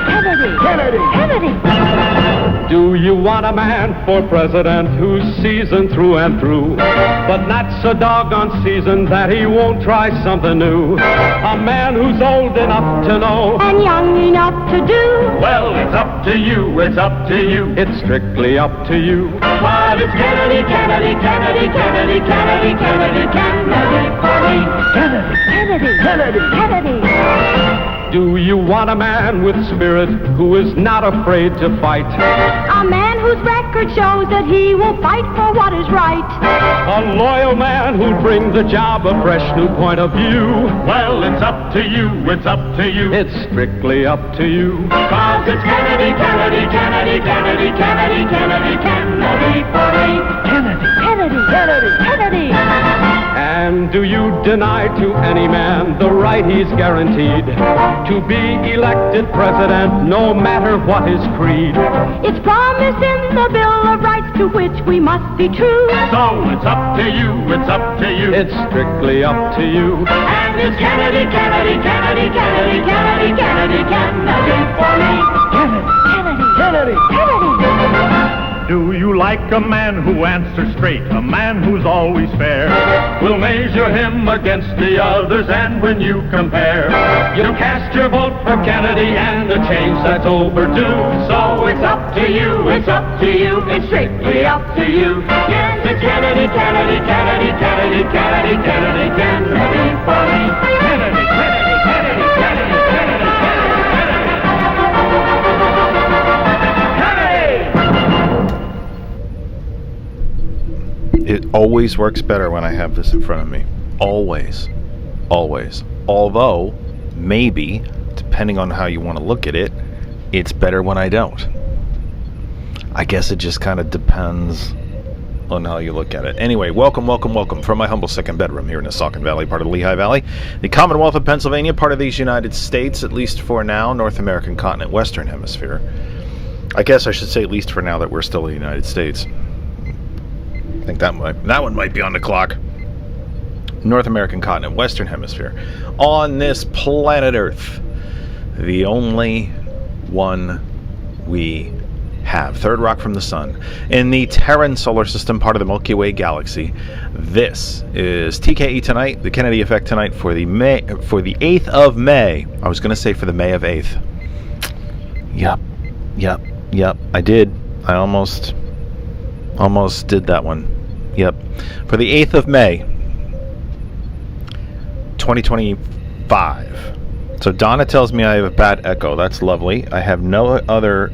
Kennedy. Kennedy. Kennedy. Do you want a man for president who's seasoned through and through, but not so doggone seasoned that he won't try something new? A man who's old enough to know And young enough to do. well, it's up to you, it's up to you. It's strictly up to you. But it's Kennedy, Kennedy, Kennedy, Kennedy, Kennedy, Kennedy, Kennedy for me. Kennedy. Kennedy. Kennedy. Kennedy. Do you want a man with spirit who is not afraid to fight? A man whose record shows that he will fight for what is right. A loyal man who'll bring the job a fresh new point of view? Well, it's up to you, it's up to you. It's strictly up to you. 'Cause it's Kennedy, Kennedy, Kennedy, Kennedy, Kennedy, Kennedy, Kennedy for me. Kennedy. Kennedy. Kennedy. Kennedy. And do you deny to any man the right he's guaranteed to be elected president, no matter what his creed? It's promised in the Bill of Rights to which we must be true. So it's up to you, it's up to you. It's strictly up to you. And it's Kennedy, Kennedy, Kennedy, Kennedy, Kennedy, Kennedy, Kennedy for me. Kennedy. Kennedy. Kennedy. Kennedy. Do you like a man who answers straight, a man who's always fair? We'll measure him against the others, and when you compare, you'll cast your vote for Kennedy and a change that's overdue. So it's up to you, it's up to you, it's strictly up to you. Yes, it's Kennedy, Kennedy, Kennedy, Kennedy, Kennedy, Kennedy, Kennedy for me. Kennedy, Kennedy, Kennedy, Kennedy, Kennedy, It always works better when I have this in front of me. Always. Always. Although, maybe, depending on how you want to look at it, it's better when I don't. I guess it just kind of depends on how you look at it. Anyway, welcome from my humble second bedroom here in the Saucon Valley, part of the Lehigh Valley, the Commonwealth of Pennsylvania, part of these United States, at least for now, North American continent, Western Hemisphere. I guess I should say at least for now that we're still the United States. I think that one might be on the clock. North American continent, Western Hemisphere. On this planet Earth, the only one we have. Third rock from the sun. In the Terran solar system, part of the Milky Way galaxy. This is TKE Tonight, the Kennedy Effect Tonight for the 8th of May. I was going to say for the May of 8th. Yep. I did. I almost did that one. Yep. For the 8th of May, 2025. So Donna tells me I have a bad echo. That's lovely. I have no other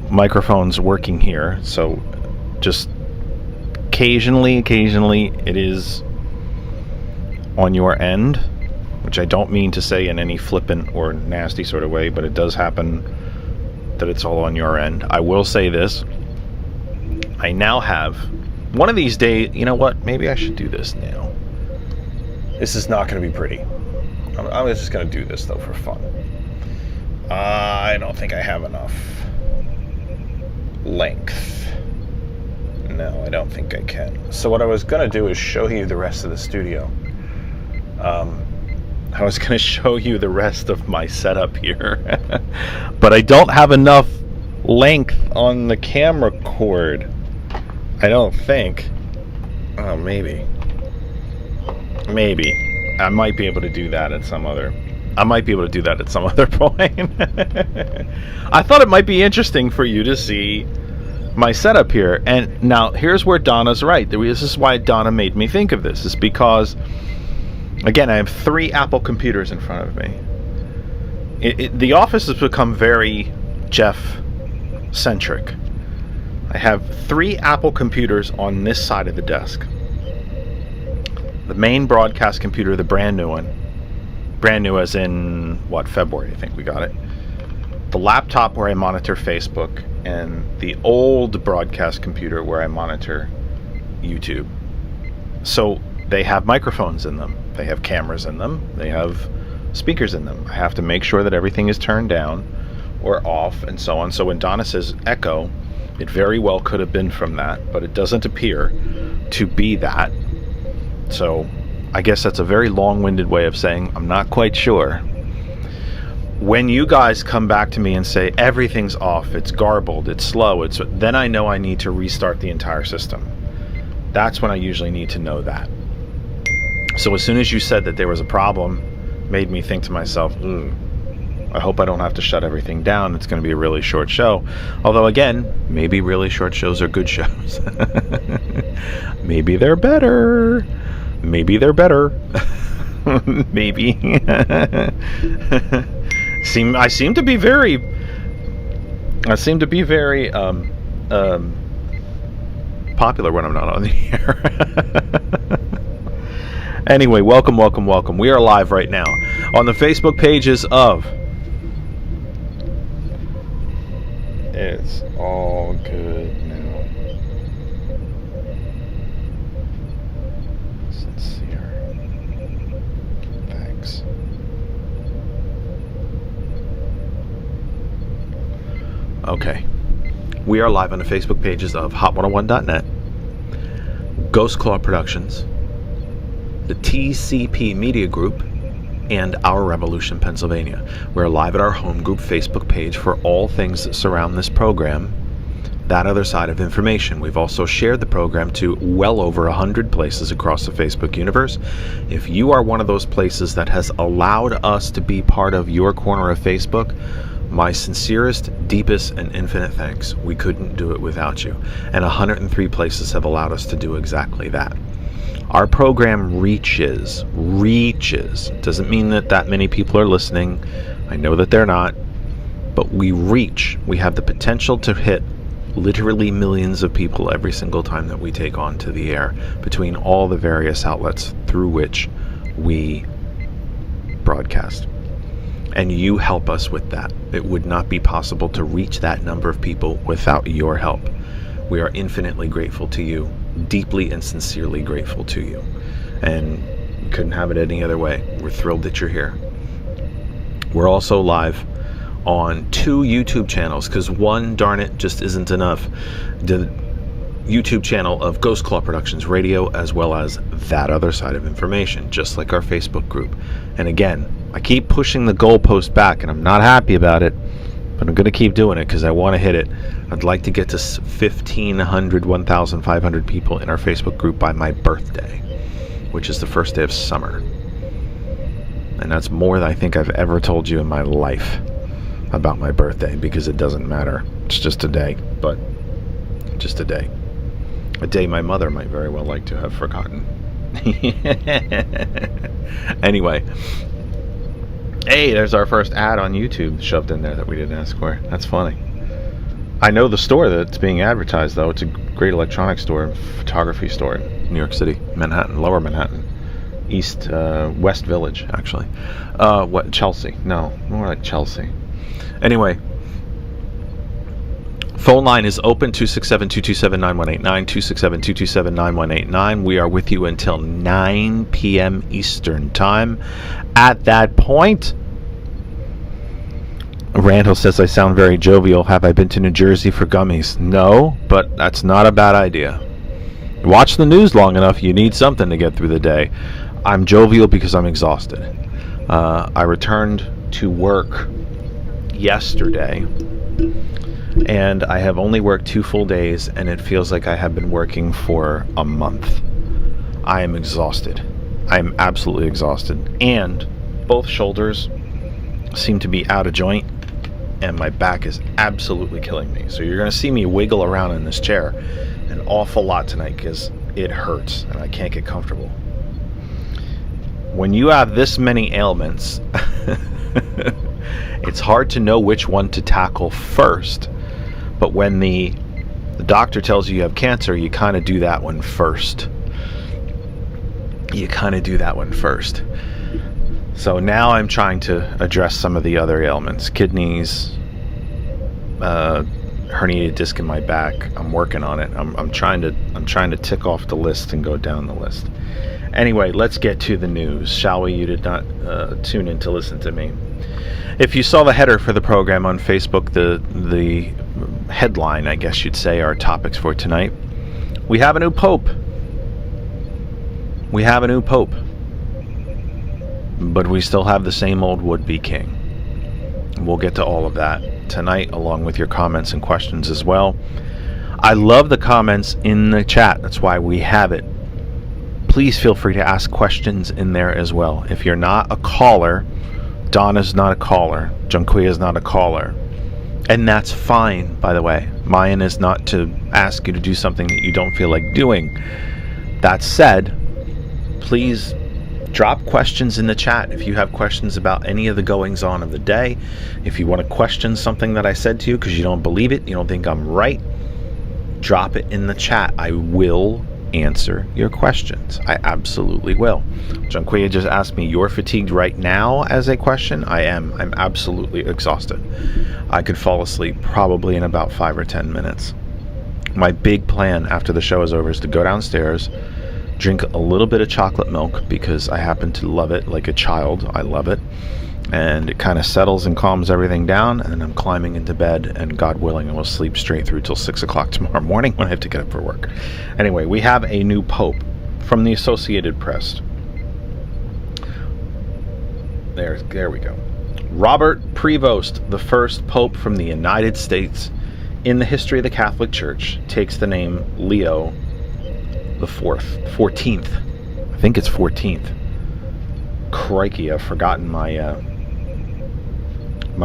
microphones working here. So just occasionally it is on your end, which I don't mean to say in any flippant or nasty sort of way, but it does happen that it's all on your end. I will say this. I now have, one of these days, you know what? Maybe I should do this now. This is not going to be pretty. I'm just going to do this, though, for fun. I don't think I have enough length. No, I don't think I can. So what I was going to do is show you the rest of the studio. I was going to show you the rest of my setup here. But I don't have enough length on the camera cord. I don't think. Oh, maybe. I might be able to do that at some other point. I thought it might be interesting for you to see my setup here. And now, here's where Donna's right. This is why Donna made me think of this. Is because, again, I have 3 Apple computers in front of me. The office has become very Jeff-centric. I have 3 Apple computers on this side of the desk. The main broadcast computer, the brand new one. Brand new as in, February, I think we got it. The laptop where I monitor Facebook, and the old broadcast computer where I monitor YouTube. So they have microphones in them. They have cameras in them. They have speakers in them. I have to make sure that everything is turned down or off and so on. So when Donna says echo, it very well could have been from that, but it doesn't appear to be that. So I guess that's a very long-winded way of saying I'm not quite sure. when you guys come back to me and say everything's off, it's garbled, it's slow, then I know I need to restart the entire system. That's when I usually need to know that. So as soon as you said that there was a problem, made me think to myself, I hope I don't have to shut everything down. It's going to be a really short show. Although again, maybe really short shows are good shows. Maybe they're better. Maybe they're better. Maybe. I seem to be very popular when I'm not on the air. Anyway, welcome. We are live right now on the Facebook pages of It's All Good Now. Sincere. Thanks. Okay. We are live on the Facebook pages of Hot101.net, Ghost Claw Productions, the TCP Media Group, and Our Revolution Pennsylvania. We're live at our home group Facebook page for all things that surround this program, That Other Side of Information. We've also shared the program to well over 100 places across the Facebook universe. If you are one of those places that has allowed us to be part of your corner of Facebook, my sincerest, deepest, and infinite thanks. We couldn't do it without you. And 103 places have allowed us to do exactly that. Our program reaches. Doesn't mean that many people are listening. I know that they're not. But we reach. We have the potential to hit literally millions of people every single time that we take on to the air between all the various outlets through which we broadcast. And you help us with that. It would not be possible to reach that number of people without your help. We are infinitely grateful to you, deeply and sincerely grateful to you. And we couldn't have it any other way. We're thrilled that you're here. We're also live on 2 YouTube channels, because one, darn it, just isn't enough. The YouTube channel of Ghost Claw Productions Radio, as well as That Other Side of Information, just like our Facebook group. And again, I keep pushing the goalpost back, and I'm not happy about it, but I'm going to keep doing it because I want to hit it. I'd like to get to 1,500, 1,500 people in our Facebook group by my birthday, which is the first day of summer. And that's more than I think I've ever told you in my life about my birthday, because it doesn't matter. It's just a day, but just a day. A day my mother might very well like to have forgotten. Anyway. Hey, there's our first ad on YouTube shoved in there that we didn't ask for. That's funny. I know the store that's being advertised, though. It's a great electronics store, photography store in New York City, Manhattan, Lower Manhattan, West Village, actually. Chelsea? No, more like Chelsea. Anyway, phone line is open, 267-227-9189, 267-227-9189. We are with you until 9 p.m. Eastern Time. At that point, Randall says I sound very jovial. Have I been to New Jersey for gummies? No, but that's not a bad idea. Watch the news long enough, you need something to get through the day. I'm jovial because I'm exhausted. I returned to work yesterday, and I have only worked 2 full days, and it feels like I have been working for a month. I am exhausted. I am absolutely exhausted, and both shoulders seem to be out of joint, and my back is absolutely killing me. So you're going to see me wiggle around in this chair an awful lot tonight because it hurts and I can't get comfortable. When you have this many ailments, it's hard to know which one to tackle first. But when the doctor tells you have cancer, you kind of do that one first. So now I'm trying to address some of the other ailments. Kidneys, herniated disc in my back. I'm working on it. I'm trying to tick off the list and go down the list. Anyway, let's get to the news, shall we? You did not tune in to listen to me. If you saw the header for the program on Facebook, the headline, I guess you'd say, our topics for tonight. We have a new pope. But we still have the same old would-be king. We'll get to all of that tonight, along with your comments and questions as well. I love the comments in the chat. That's why we have it. Please feel free to ask questions in there as well. If you're not a caller, Donna's not a caller, Junquia is not a caller, and that's fine, by the way. Mine is not to ask you to do something that you don't feel like doing. That said, please drop questions in the chat if you have questions about any of the goings on of the day. If you want to question something that I said to you because you don't believe it, you don't think I'm right, drop it in the chat. I will answer your questions. I absolutely will. Junquia just asked me, "You're fatigued right now?" as a question. I am. I'm absolutely exhausted. I could fall asleep probably in about 5 or 10 minutes. My big plan after the show is over is to go downstairs, drink a little bit of chocolate milk because I happen to love it like a child. I love it. And it kind of settles and calms everything down, and then I'm climbing into bed, and God willing, I will sleep straight through till 6 o'clock tomorrow morning when I have to get up for work. Anyway, we have a new pope from the Associated Press. There we go. Robert Prevost, the first pope from the United States in the history of the Catholic Church, takes the name Leo the 14th. I think it's 14th. Crikey, I've forgotten my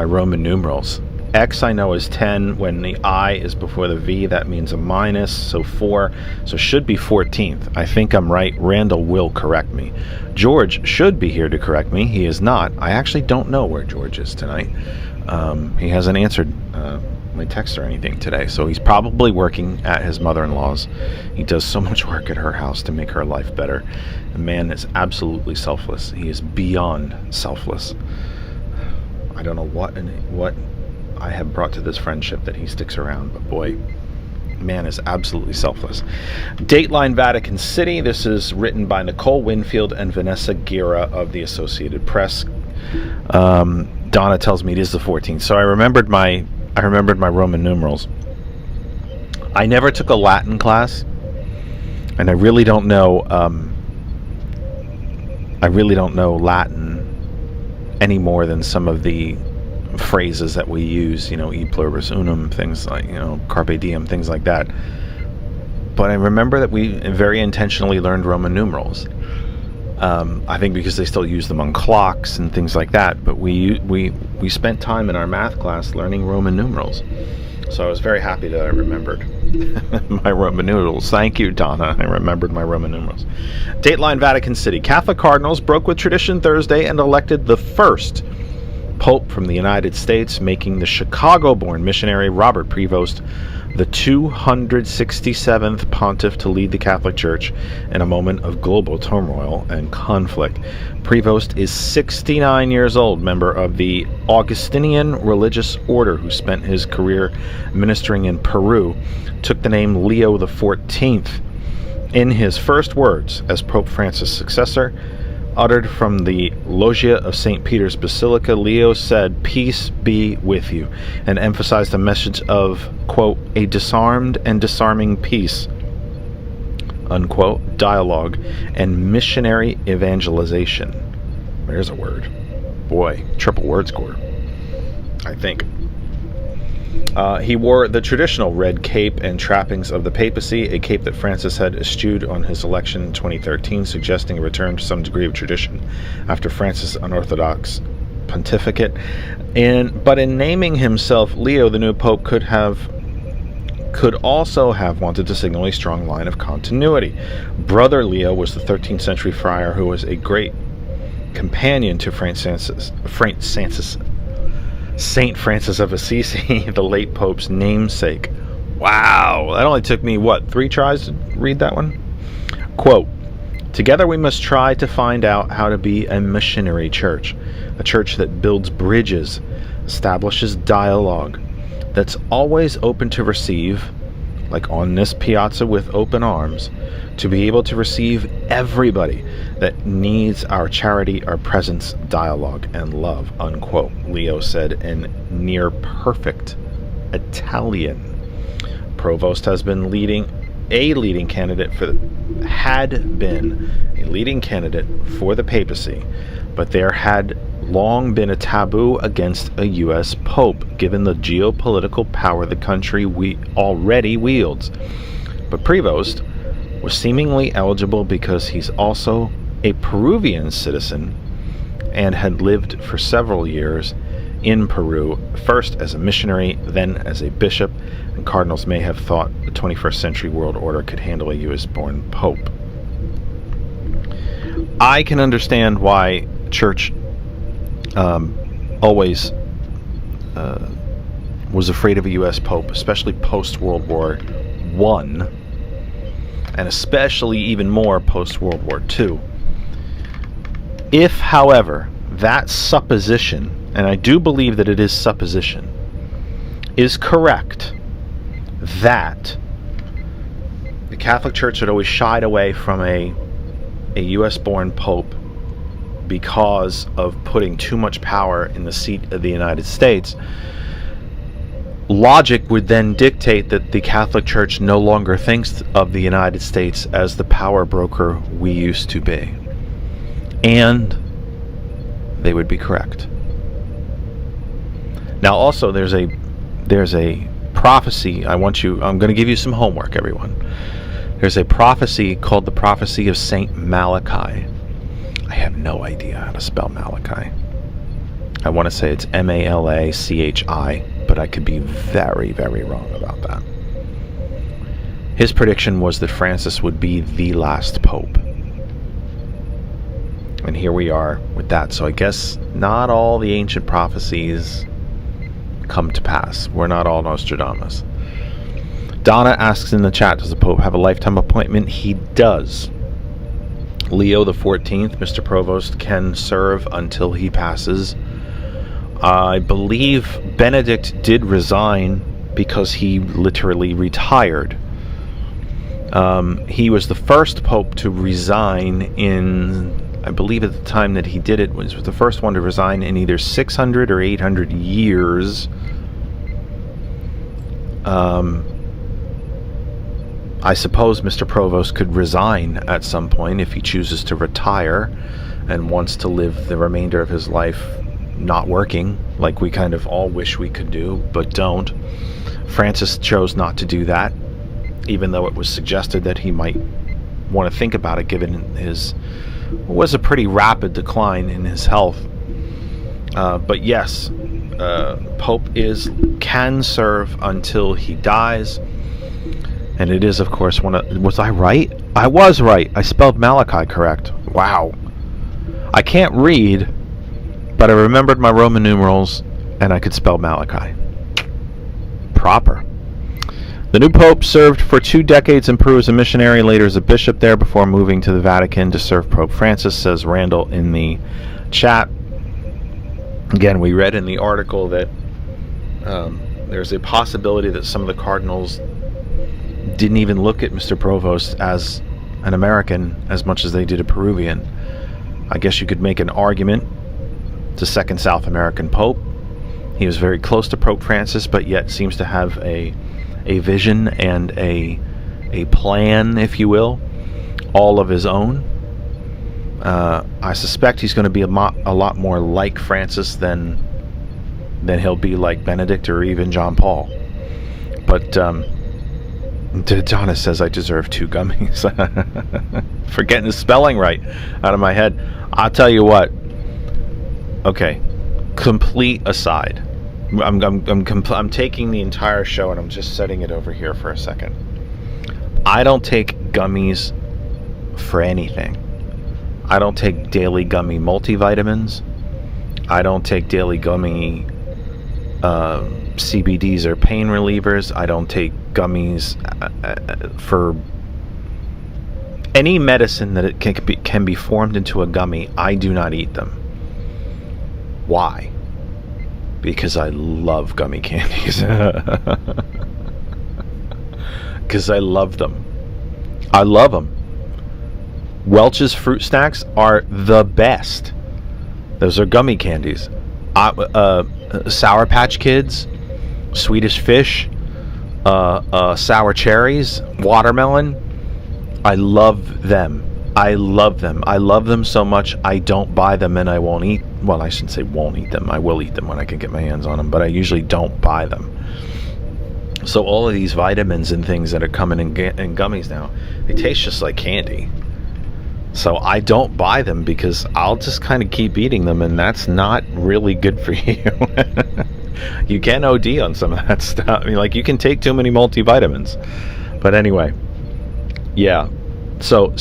Roman numerals. X I know is 10. When the I is before the V, that means a minus, so 4. So should be 14th. I think I'm right. Randall will correct me. George should be here to correct me. He is not. I actually don't know where George is tonight. He hasn't answered my text or anything today, so he's probably working at his mother-in-law's. He does so much work at her house to make her life better. The man is absolutely selfless. He is beyond selfless. I don't know what I have brought to this friendship that he sticks around, but boy, man is absolutely selfless. Dateline Vatican City. This is written by Nicole Winfield and Vanessa Guerra of the Associated Press. Donna tells me it is the 14th, so I remembered my Roman numerals. I never took a Latin class, and I really don't know Latin any more than some of the phrases that we use, e pluribus unum, things like, carpe diem, things like that. But I remember that we very intentionally learned Roman numerals. I think because they still use them on clocks and things like that. But we spent time in our math class learning Roman numerals. So I was very happy that I remembered my Roman numerals. Thank you, Donna. I remembered my Roman numerals. Dateline Vatican City. Catholic cardinals broke with tradition Thursday and elected the first pope from the United States, making the Chicago-born missionary Robert Prevost the 267th pontiff to lead the Catholic Church in a moment of global turmoil and conflict. Prevost is 69 years old, member of the Augustinian religious order who spent his career ministering in Peru, took the name Leo the 14th. In his first words as Pope Francis' successor, uttered from the loggia of St. Peter's Basilica, Leo said, "Peace be with you," and emphasized the message of, quote, "a disarmed and disarming peace," unquote, dialogue, and missionary evangelization. There's a word. Boy, triple word score, I think. He wore the traditional red cape and trappings of the papacy, a cape that Francis had eschewed on his election in 2013, suggesting a return to some degree of tradition after Francis' unorthodox pontificate. But in naming himself Leo, the new pope could also have wanted to signal a strong line of continuity. Brother Leo was the 13th century friar who was a great companion to Saint Francis of Assisi, the late Pope's namesake. Wow, that only took me, 3 tries to read that one? Quote, "Together we must try to find out how to be a missionary church, a church that builds bridges, establishes dialogue, that's always open to receive, like on this piazza with open arms, to be able to receive everybody that needs our charity, our presence, dialogue, and love," unquote, Leo said in near perfect Italian. Prevost has been a leading candidate for the papacy, but there had long been a taboo against a U.S. Pope, given the geopolitical power the country already wields. But Prevost was seemingly eligible because he's also a Peruvian citizen and had lived for several years in Peru, first as a missionary, then as a bishop, and cardinals may have thought the 21st century world order could handle a U.S.-born pope. I can understand why church always was afraid of a U.S. pope, especially post-World War I, and especially even more post-World War II. If, however, that supposition, and I do believe that it is supposition, is correct, that the Catholic Church had always shied away from a U.S.-born pope because of putting too much power in the seat of the United States, logic would then dictate that the Catholic Church no longer thinks of the United States as the power broker we used to be. And they would be correct. Now also there's a prophecy. I'm going to give you some homework, everyone. There's a prophecy called the prophecy of Saint Malachi. I have no idea how to spell Malachi. I want to say it's Malachi, but I could be very, very wrong about that. His prediction was that Francis would be the last pope. And here we are with that. So I guess not all the ancient prophecies come to pass. We're not all Nostradamus. Donna asks in the chat, does the Pope have a lifetime appointment? He does. Leo the 14th, Mr. Provost, can serve until he passes. I believe Benedict did resign because he literally retired. He was the first Pope to resign in, I believe at the time that he did it, was the first one to resign in either 600 or 800 years. I suppose Mr. Provost could resign at some point if he chooses to retire and wants to live the remainder of his life not working, like we kind of all wish we could do, but don't. Francis chose not to do that, even though it was suggested that he might want to think about it, given his was a pretty rapid decline in his health. But yes, Pope can serve until he dies. And it is, of course, was I right? I was right. I spelled Malachi correct. Wow. I can't read, but I remembered my Roman numerals, and I could spell Malachi. Proper. The new Pope served for 2 decades in Peru as a missionary, later as a bishop there, before moving to the Vatican to serve Pope Francis, says Randall in the chat. Again, we read in the article that there's a possibility that some of the cardinals didn't even look at Mr. Provost as an American as much as they did a Peruvian. I guess you could make an argument to second South American Pope. He was very close to Pope Francis, but yet seems to have a vision and a plan, if you will, all of his own. I suspect he's going to be a lot more like Francis than he'll be like Benedict or even John Paul. But Donna says I deserve 2 gummies for getting the spelling right out of my head. I'll tell you what. Okay, complete aside. I'm taking the entire show and I'm just setting it over here for a second. I don't take gummies for anything. I don't take daily gummy multivitamins. I don't take daily gummy CBDs or pain relievers. I don't take gummies for any medicine that it can be formed into a gummy. I do not eat them. Why? Because I love gummy candies. Because I love them. I love them. Welch's Fruit Snacks are the best. Those are gummy candies. Sour Patch Kids, Swedish Fish, sour cherries, watermelon. I love them. I love them. I love them so much I don't buy them, and I won't eat. Well, I shouldn't say won't eat them. I will eat them when I can get my hands on them, but I usually don't buy them. So all of these vitamins and things that are coming in gummies now, they taste just like candy. So I don't buy them because I'll just kind of keep eating them, and that's not really good for you. You can OD on some of that stuff. I mean, like, you can take too many multivitamins. But anyway, yeah. So,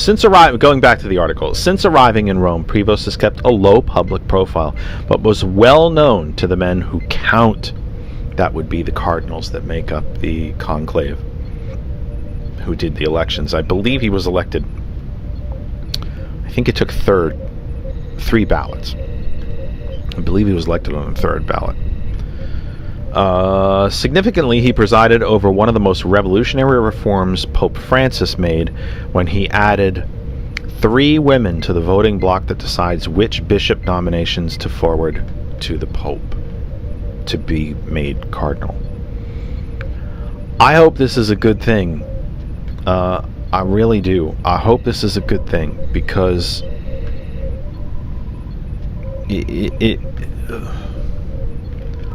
going back to the article, since arriving in Rome, Prevost has kept a low public profile, but was well known to the men who count. That would be the cardinals that make up the conclave, who did the elections. I believe he was elected, I think it took 3 ballots. I believe he was elected on the 3rd ballot. Significantly, he presided over one of the most revolutionary reforms Pope Francis made when he added 3 women to the voting block that decides which bishop nominations to forward to the Pope to be made cardinal. I hope this is a good thing. I really do. I hope this is a good thing, because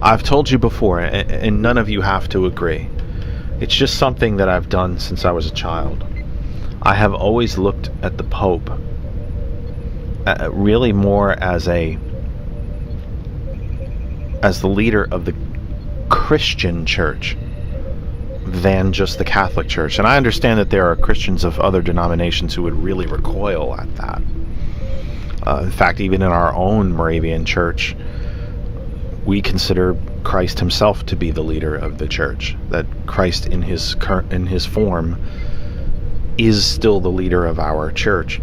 I've told you before, and none of you have to agree. It's just something that I've done since I was a child. I have always looked at the Pope really more as the leader of the Christian church than just the Catholic Church. And I understand that there are Christians of other denominations who would really recoil at that. In fact, even in our own Moravian church, we consider Christ himself to be the leader of the church. That Christ in his form is still the leader of our church.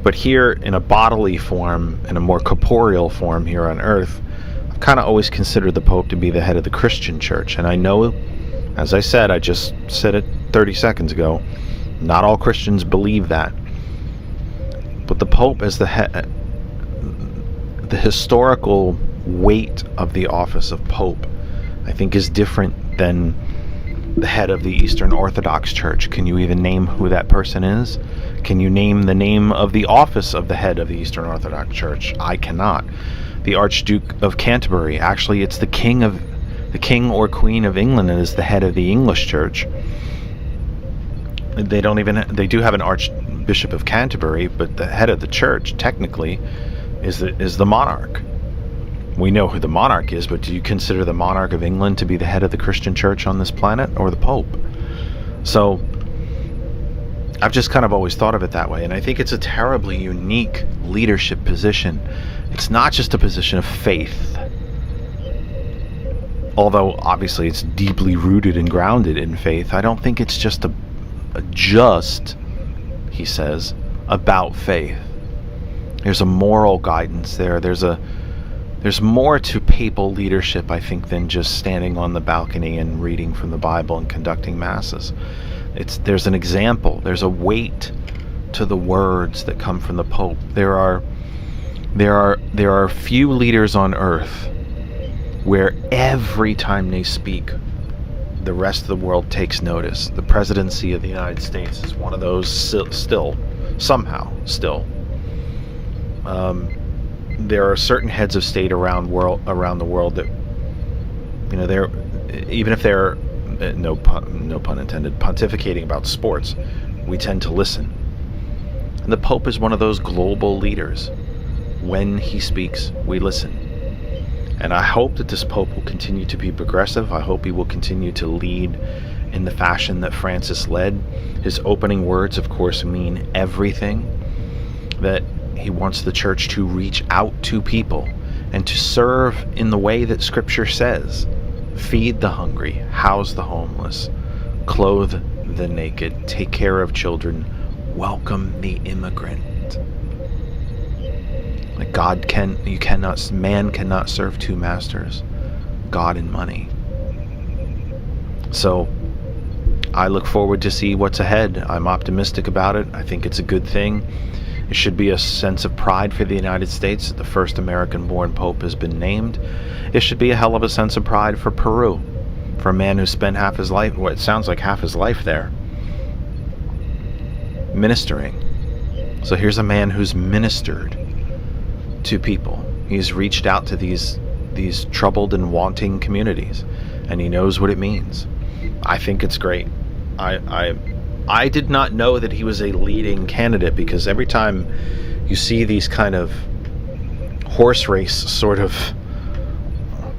But here, in a bodily form, in a more corporeal form here on earth, I've kind of always considered the Pope to be the head of the Christian church. And I know, as I said, I just said it 30 seconds ago, not all Christians believe that. But the Pope as the historical weight of the office of Pope, I think, is different than the head of the Eastern Orthodox Church. Can you even name who that person is? Can you name the name of the office of the head of the Eastern Orthodox Church? I cannot. The Archduke of Canterbury, actually it's the king or queen of England is the head of the English Church. They do have an Archbishop of Canterbury, but the head of the church technically is the monarch. We know who the monarch is, but do you consider the monarch of England to be the head of the Christian church on this planet, or the Pope? So I've just kind of always thought of it that way, and I think it's a terribly unique leadership position. It's not just a position of faith, although obviously it's deeply rooted and grounded in faith. I don't think it's just he says, about faith. There's a moral guidance there. There's more to papal leadership, I think, than just standing on the balcony and reading from the Bible and conducting masses. There's an example. There's a weight to the words that come from the Pope. There are few leaders on earth where every time they speak, the rest of the world takes notice. The presidency of the United States is one of those still. There are certain heads of state around the world that, they're, even if they're no pun intended, pontificating about sports, we tend to listen. And the Pope is one of those global leaders. When he speaks, we listen. And I hope that this Pope will continue to be progressive. I hope he will continue to lead in the fashion that Francis led. His opening words, of course, mean everything. That he wants the church to reach out to people and to serve in the way that Scripture says. Feed the hungry, house the homeless, clothe the naked, take care of children, welcome the immigrant. Like man cannot serve 2 masters, God and money. So I look forward to see what's ahead. I'm optimistic about it. I think it's a good thing. It should be a sense of pride for the United States that the first American-born Pope has been named. It should be a hell of a sense of pride for Peru, for a man who spent half his life, it sounds like half his life there, ministering. So here's a man who's ministered to people. He's reached out to these troubled and wanting communities, and he knows what it means. I think it's great. I did not know that he was a leading candidate, because every time you see these kind of horse race sort of,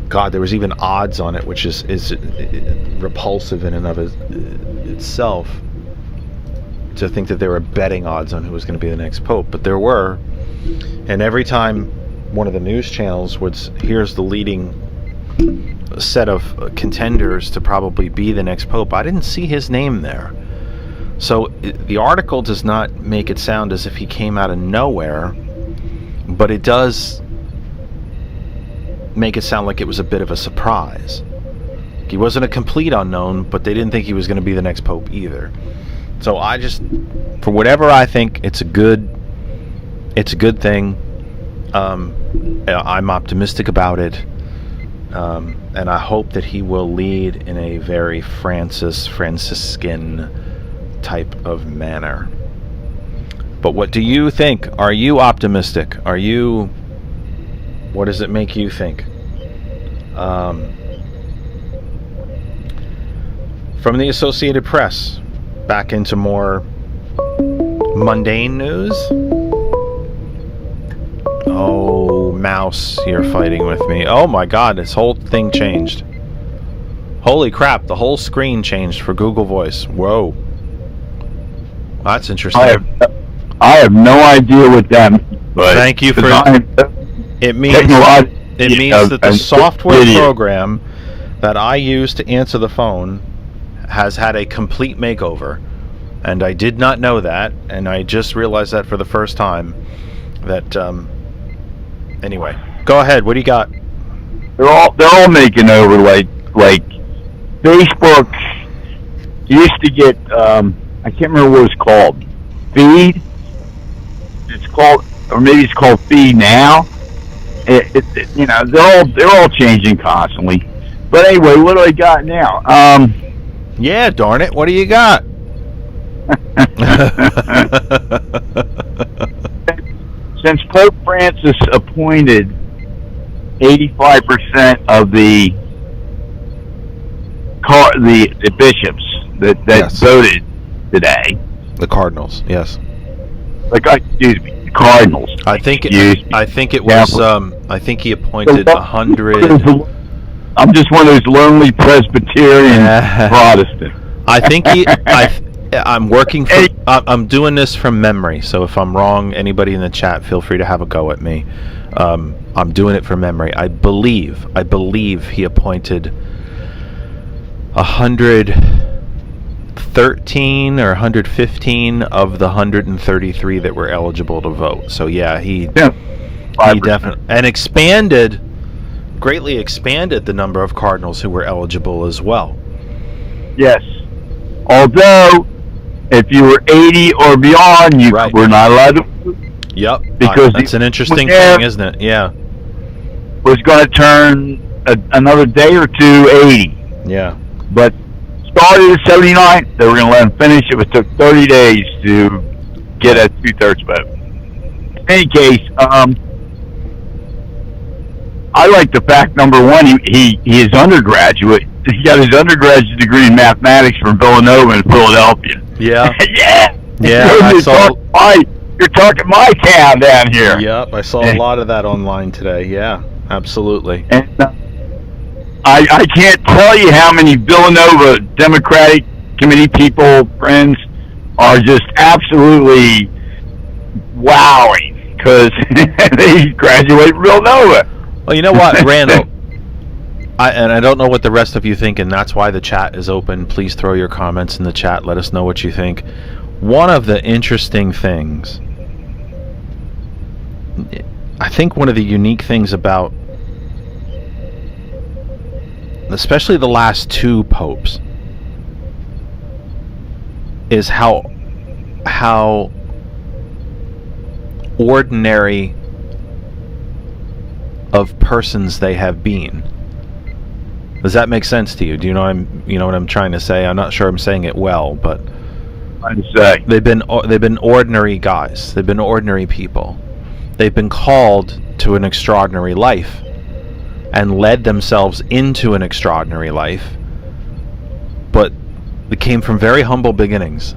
God, there was even odds on it, which is repulsive in and of itself, to think that there were betting odds on who was going to be the next pope. But there were, and every time one of the news channels would, here's the leading set of contenders to probably be the next pope, I didn't see his name there. So the article does not make it sound as if he came out of nowhere, but it does make it sound like it was a bit of a surprise. He wasn't a complete unknown, but they didn't think he was going to be the next pope either. So I just, for whatever I think, it's a good thing. I'm optimistic about it, and I hope that he will lead in a very Franciscan type of manner. But what do you think? Are you optimistic? What does it make you think? From the Associated Press, back into more mundane news. Oh, mouse, you're fighting with me. Oh my God, this whole thing changed. Holy crap, the whole screen changed for Google Voice. Whoa. That's interesting. I have no idea what that means. But thank you for it means that the software program that I use to answer the phone has had a complete makeover, and I did not know that, and I just realized that for the first time. That anyway, go ahead. What do you got? They're all making over like Facebook used to get I can't remember what it's called. Feed. It's called, or maybe it's called Feed now. They're all changing constantly. But anyway, what do I got now? Yeah, darn it. What do you got? Since Pope Francis appointed 85% of the bishops that Yes. voted today, The Cardinals, yes. Excuse me, the Cardinals. I think it Yeah. was. I think he appointed 100. I'm just one of those lonely Presbyterian Protestants. I think I'm working. I'm doing this from memory. So if I'm wrong, anybody in the chat, feel free to have a go at me. I'm doing it from memory. I believe he appointed 113 or 115 of the 133 that were eligible to vote. So yeah, he definitely, and greatly expanded the number of Cardinals who were eligible as well. Yes. Although, if you were 80 or beyond, you were not allowed to vote. Yep. Because that's an interesting thing, isn't it? Yeah. Was going to turn another day or two 80. Yeah. But started at 79. They were going to let him finish. It took 30 days to get a 2/3 vote. In any case, I like the fact, number one, he is undergraduate. He got his undergraduate degree in mathematics from Villanova in Philadelphia. Yeah. Yeah. Yeah. You're talking my town down here. Yep. I saw a lot of that online today. Yeah. Absolutely. And I can't tell you how many Villanova Democratic Committee people, friends, are just absolutely wowing because they graduate from Villanova. Well, you know what, Randall? I don't know what the rest of you think, and that's why the chat is open. Please throw your comments in the chat. Let us know what you think. One of the interesting things, I think one of the unique things about especially the last two popes is how ordinary of persons they have been. Does that make sense to you? Do you know what I'm trying to say? I'm not sure I'm saying it well, but I'd say They've been ordinary guys. They've been ordinary people. They've been called to an extraordinary life and led themselves into an extraordinary life, but they came from very humble beginnings.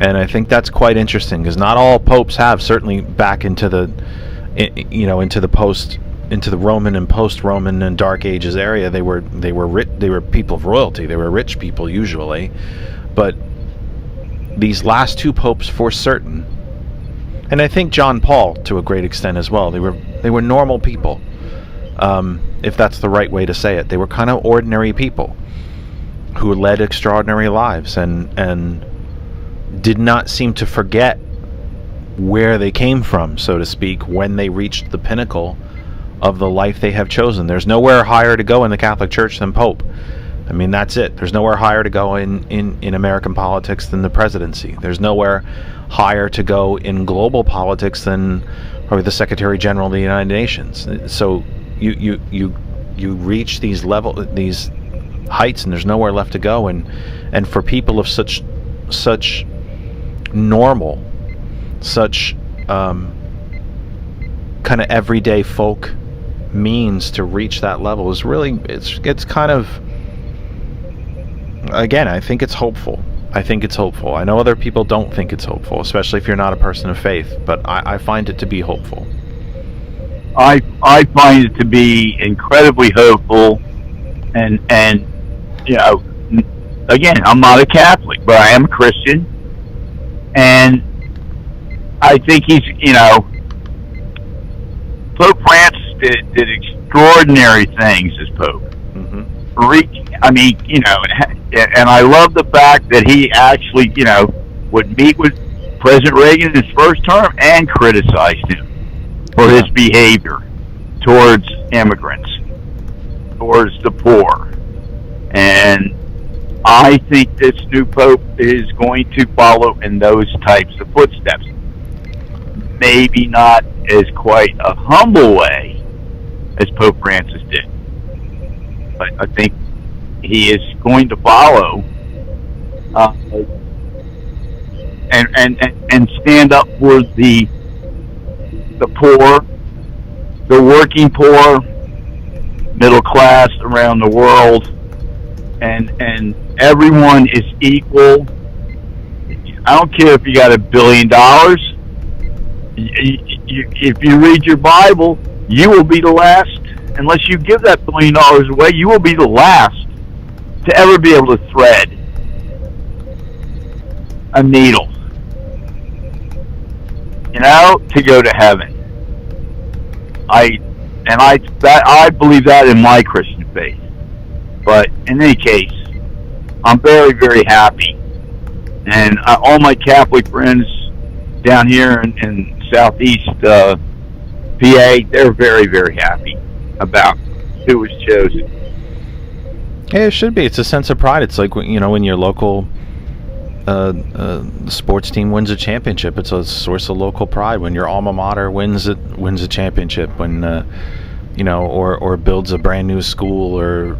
And I think that's quite interesting, because not all popes have, certainly back into the into the Roman and post-Roman and Dark Ages area. They were people of royalty. They were rich people usually, but these last two popes for certain, and I think John Paul to a great extent as well. They were normal people, if that's the right way to say it. They were kind of ordinary people who led extraordinary lives and did not seem to forget where they came from, so to speak, when they reached the pinnacle of the life they have chosen. There's nowhere higher to go in the Catholic Church than Pope. I mean, that's it. There's nowhere higher to go in American politics than the presidency. There's nowhere higher to go in global politics than probably the Secretary General of the United Nations. So you reach these heights, and there's nowhere left to go. And for people of such normal, such kind of everyday folk means to reach that level is really, it's kind of, again, I think it's hopeful. I know other people don't think it's hopeful, especially if you're not a person of faith, but I find it to be hopeful. I find it to be incredibly hopeful, and again, I'm not a Catholic, but I am a Christian, and I think he's, Pope Francis did extraordinary things as Pope. Mm-hmm. And I love the fact that he actually, would meet with President Reagan in his first term and criticized him for his behavior towards immigrants, towards the poor. And I think this new Pope is going to follow in those types of footsteps. Maybe not as quite a humble way as Pope Francis did, but I think he is going to follow and stand up for the poor, the working poor, middle class around the world, and everyone is equal. I don't care if you got $1 billion. If you read your Bible, you will be the last, unless you give that $1 billion away, you will be the last to ever be able to thread a needle, to go to heaven. I believe that in my Christian faith. But in any case, I'm very, very happy. And all my Catholic friends down here in Southeast PA, they're very, very happy about who was chosen. Yeah, it should be. It's a sense of pride. It's like, when your local sports team wins a championship. It's a source of local pride. When your alma mater wins a championship, when or builds a brand new school, or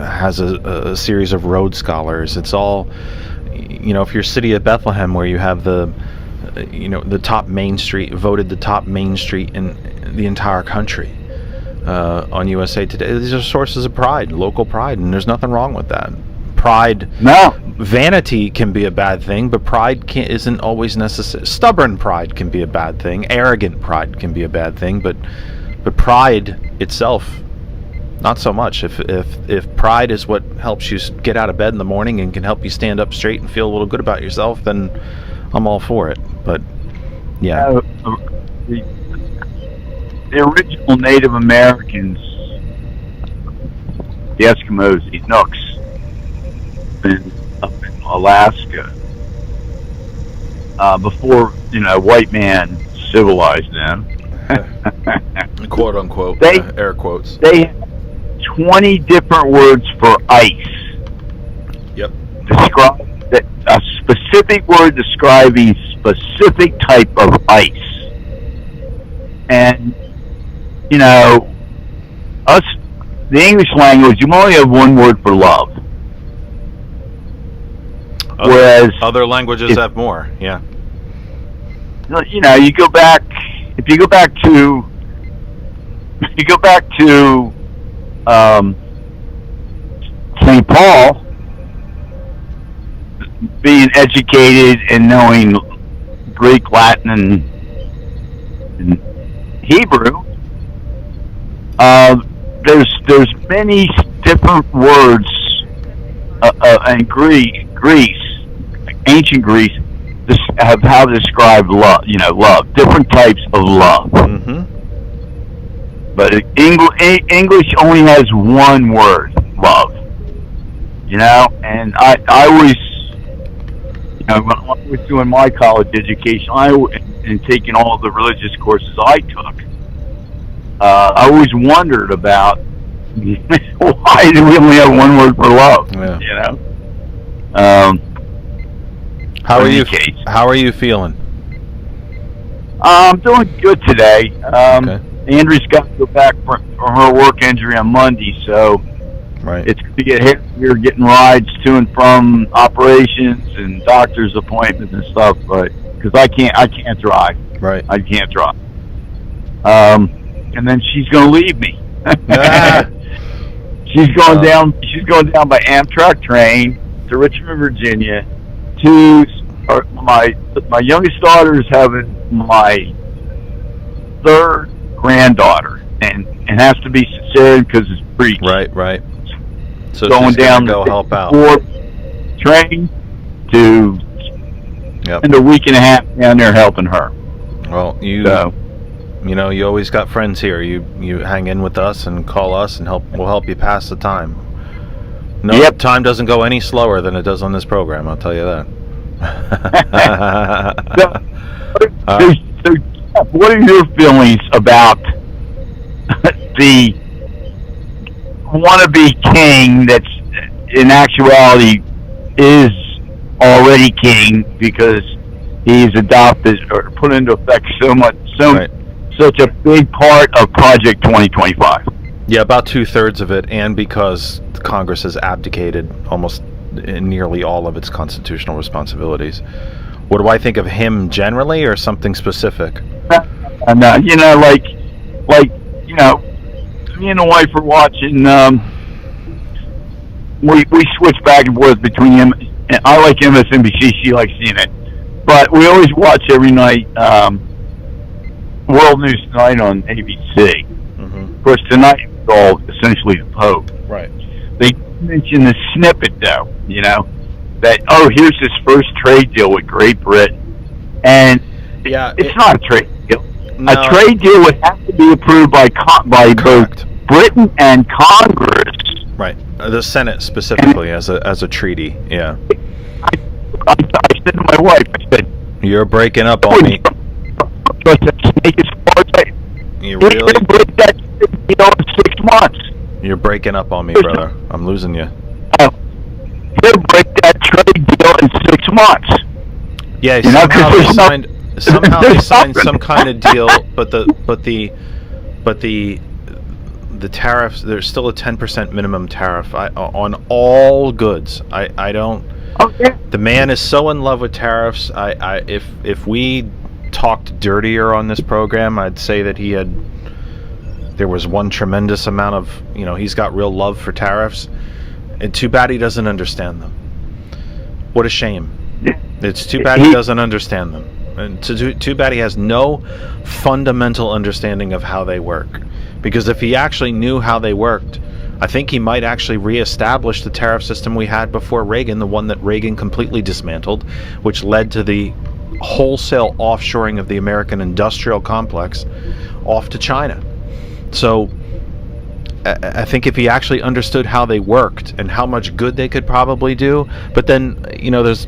has a series of Rhodes Scholars. It's all, if you're City of Bethlehem, where you have the top main street, voted the top main street in the entire country on USA Today. These are sources of pride, local pride, and there's nothing wrong with that. Pride, no. Vanity can be a bad thing, but pride isn't always necessary. Stubborn pride can be a bad thing. Arrogant pride can be a bad thing, but pride itself, not so much. If pride is what helps you get out of bed in the morning and can help you stand up straight and feel a little good about yourself, then I'm all for it. But yeah, the original Native Americans, the Eskimos, the Nooks, up in Alaska, before white man civilized them, quote unquote, air quotes. They have 20 different words for ice. Yep. A specific word describing specific type of ice. And us, the English language, you only have one word for love. Whereas other languages have more. Yeah. You know, you go back to St. Paul, being educated and knowing Greek, Latin, and Hebrew. There's many different words in Greece, ancient Greece, have how to describe love. You know, love, different types of love. Mm-hmm. But English only has one word, love. You know, and I always, you know, when I was doing my college education, and taking all the religious courses I took, I always wondered about why do we only have one word for love? Yeah. You know. How are you feeling? I'm doing good today. Okay. Andrew's got to go back for her work injury on Monday, so Right. it's going to get hit here getting rides to and from operations and doctor's appointments and stuff, but because I can't drive. Right. I can't drive. And then she's going to leave me. Ah. She's going down by Amtrak train to Richmond, Virginia. My youngest daughter is having my third granddaughter, and has to be cesarean because it's breech. Right. So Going she's down gonna go help out. Train to spend a week and a half down there helping her. Well, you know, you always got friends here. You hang in with us and call us, and we'll help you pass the time. No, time doesn't go any slower than it does on this program, I'll tell you that. So, what are your feelings about the wannabe king that's in actuality is already king because he's adopted or put into effect such a big part of Project 2025? Yeah, about 2/3 of it, and because Congress has abdicated almost in nearly all of its constitutional responsibilities. What do I think of him generally, or something specific? And you know, like you know, me and the wife were watching. We switch back and forth between him. And I like MSNBC. She likes CNN, but we always watch every night World News Tonight on ABC. Mm-hmm. Of course, tonight it's all essentially the Pope. Right. They mention the snippet, though, you know, that, here's his first trade deal with Great Britain. And it's not a trade deal. No. A trade deal would have to be approved by both Britain and Congress. Right. The Senate specifically as a treaty, yeah. I said to my wife, I said, you're breaking up on me. You really? Break that deal in 6 months. You're breaking up on me, brother. I'm losing you. He'll break that trade deal in 6 months. Yeah, somehow they signed some kind of deal, but the tariffs, there's still a 10% minimum tariff on all goods. I don't. Okay. The man is so in love with tariffs. If we talked dirtier on this program, I'd say that there was one tremendous amount of, you know, he's got real love for tariffs, and too bad he doesn't understand them. What a shame. It's too bad he doesn't understand them, and too bad he has no fundamental understanding of how they work, because if he actually knew how they worked, I think he might actually reestablish the tariff system we had before Reagan, the one that Reagan completely dismantled, which led to the wholesale offshoring of the American industrial complex off to China. So I think if he actually understood how they worked and how much good they could probably do, but then, you know, there's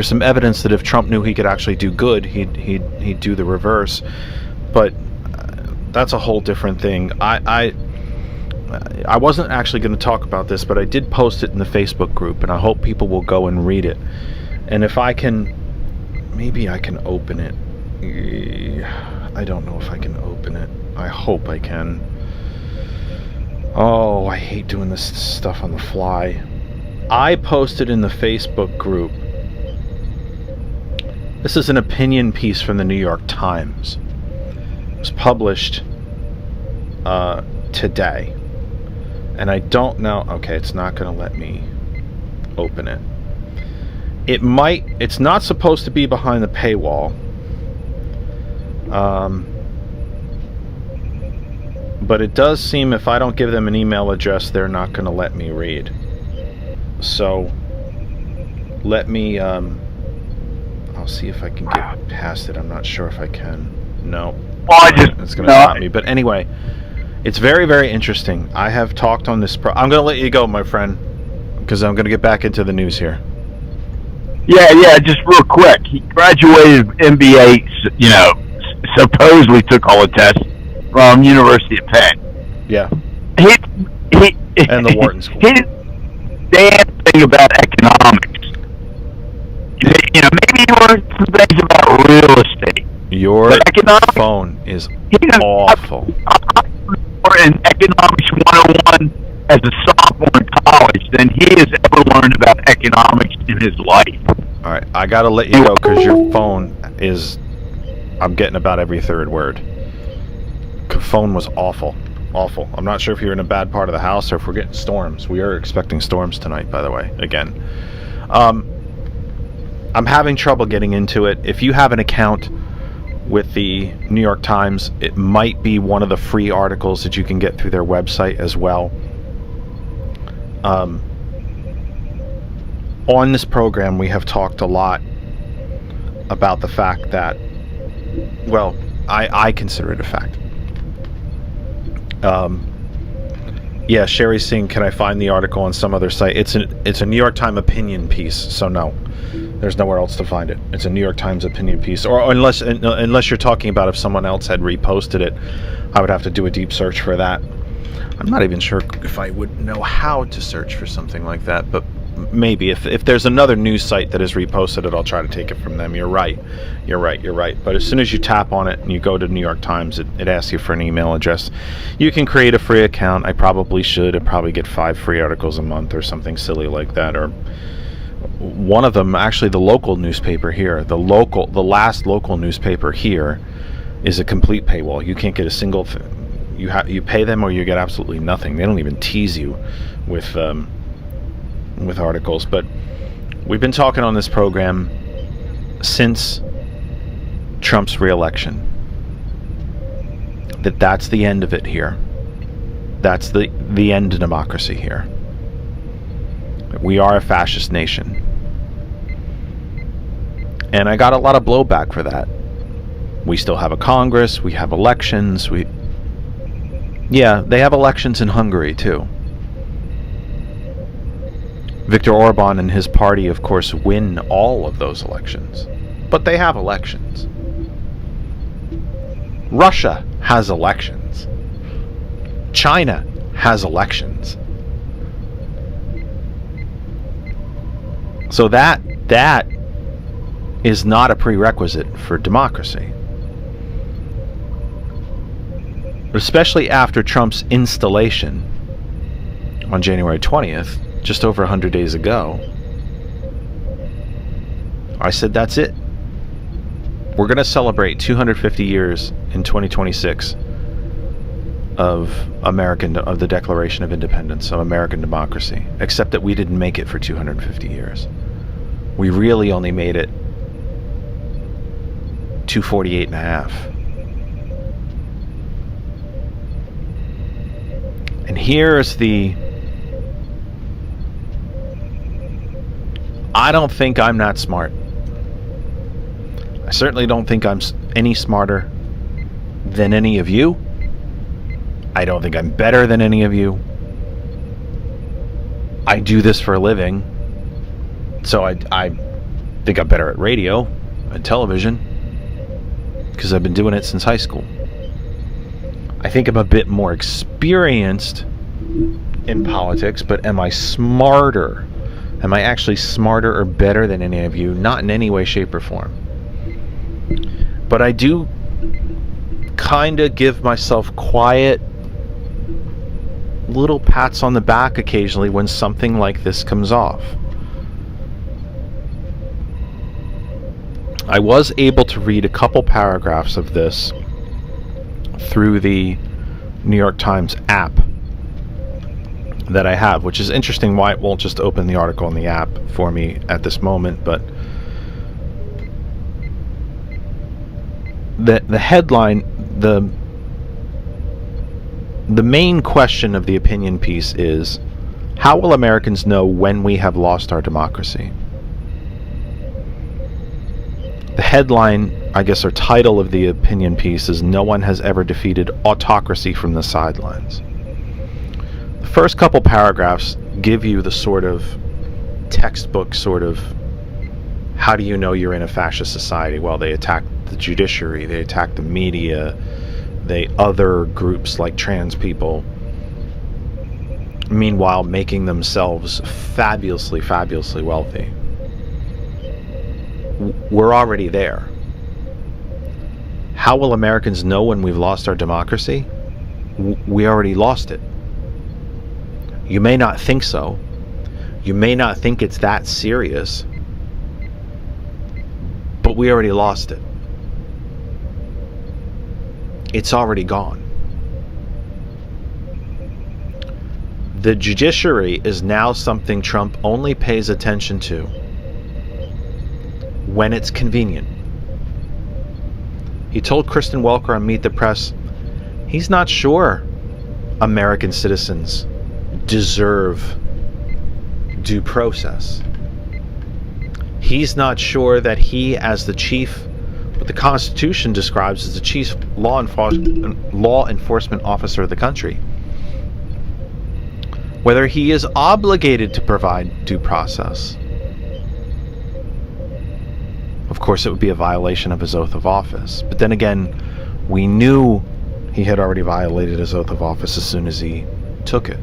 some evidence that if Trump knew he could actually do good, he'd do the reverse. But that's a whole different thing. I wasn't actually going to talk about this, but I did post it in the Facebook group, and I hope people will go and read it. And if I can, maybe I can open it. I don't know if I can open it. I hope I can. Oh, I hate doing this stuff on the fly. I posted in the Facebook group. This is an opinion piece from the New York Times. It was published today. And I don't know. Okay, it's not going to let me open it. It's not supposed to be behind the paywall. But it does seem if I don't give them an email address, they're not going to let me read. So let me, I'll see if I can get past it. I'm not sure if I can. No. Well, it's going to stop me. But anyway, it's very, very interesting. I have talked on this. I'm going to let you go, my friend, because I'm going to get back into the news here. Yeah, just real quick. He graduated MBA, supposedly took all the tests from University of Penn. Yeah. He and the Wharton School. He didn't damn thing about economics. Maybe he learned some things about real estate. Your phone is awful. More in Economics 101 as a sophomore in college than he has ever learned about economics in his life. All right, I got to let you go because your phone is... I'm getting about every third word. Phone was awful. Awful. I'm not sure if you're in a bad part of the house or if we're getting storms. We are expecting storms tonight, by the way, again. I'm having trouble getting into it. If you have an account with the New York Times, it might be one of the free articles that you can get through their website as well. On this program, we have talked a lot about the fact that, well, I consider it a fact. Yeah, Sherry's saying, can I find the article on some other site? It's a New York Times opinion piece, so no. There's nowhere else to find it. It's a New York Times opinion piece. Or unless you're talking about if someone else had reposted it, I would have to do a deep search for that. I'm not even sure if I would know how to search for something like that, but maybe if there's another news site that has reposted it, I'll try to take it from them. You're right. But as soon as you tap on it and you go to New York Times, it asks you for an email address. You can create a free account. I probably should. I'd probably get 5 free articles a month or something silly like that. Or one of them, actually, the local newspaper here, the last local newspaper here, is a complete paywall. You can't get a single. You pay them or you get absolutely nothing. They don't even tease you with articles. But we've been talking on this program since Trump's re-election that's the end of it here. That's the end of democracy here. We are a fascist nation. And I got a lot of blowback for that. We still have a Congress, we have elections, yeah, they have elections in Hungary too. Viktor Orban and his party, of course, win all of those elections. But they have elections. Russia has elections. China has elections. So that is not a prerequisite for democracy. Especially after Trump's installation on January 20th, just over 100 days ago, I said that's it. We're going to celebrate 250 years in 2026 of the Declaration of Independence, of American democracy, except that we didn't make it for 250 years. We really only made it 248 and a half. And here's I don't think I'm that smart. I certainly don't think I'm any smarter than any of you. I don't think I'm better than any of you. I do this for a living, so I think I'm better at radio and television because I've been doing it since high school. I think I'm a bit more experienced in politics, but am I smarter? Am I actually smarter or better than any of you? Not in any way, shape, or form. But I do kind of give myself quiet little pats on the back occasionally when something like this comes off. I was able to read a couple paragraphs of this through the New York Times app that I have, which is interesting why it won't just open the article in the app for me at this moment, but the headline, the main question of the opinion piece is, how will Americans know when we have lost our democracy? The headline, I guess, or title of the opinion piece is, no one has ever defeated autocracy from the sidelines. The first couple paragraphs give you the sort of textbook sort of, how do you know you're in a fascist society? Well, they attack the judiciary, they attack the media, they other groups like trans people, meanwhile making themselves fabulously wealthy. We're already there. How will Americans know when we've lost our democracy? We already lost it. You may not think so. You may not think it's that serious, but we already lost it. It's already gone. The judiciary is now something Trump only pays attention to when it's convenient. He told Kristen Welker on Meet the Press he's not sure American citizens deserve due process. He's not sure that he, as the chief, what the Constitution describes as the chief law enforcement officer of the country, whether he is obligated to provide due process. Of course, it would be a violation of his oath of office. But then again, we knew he had already violated his oath of office as soon as he took it.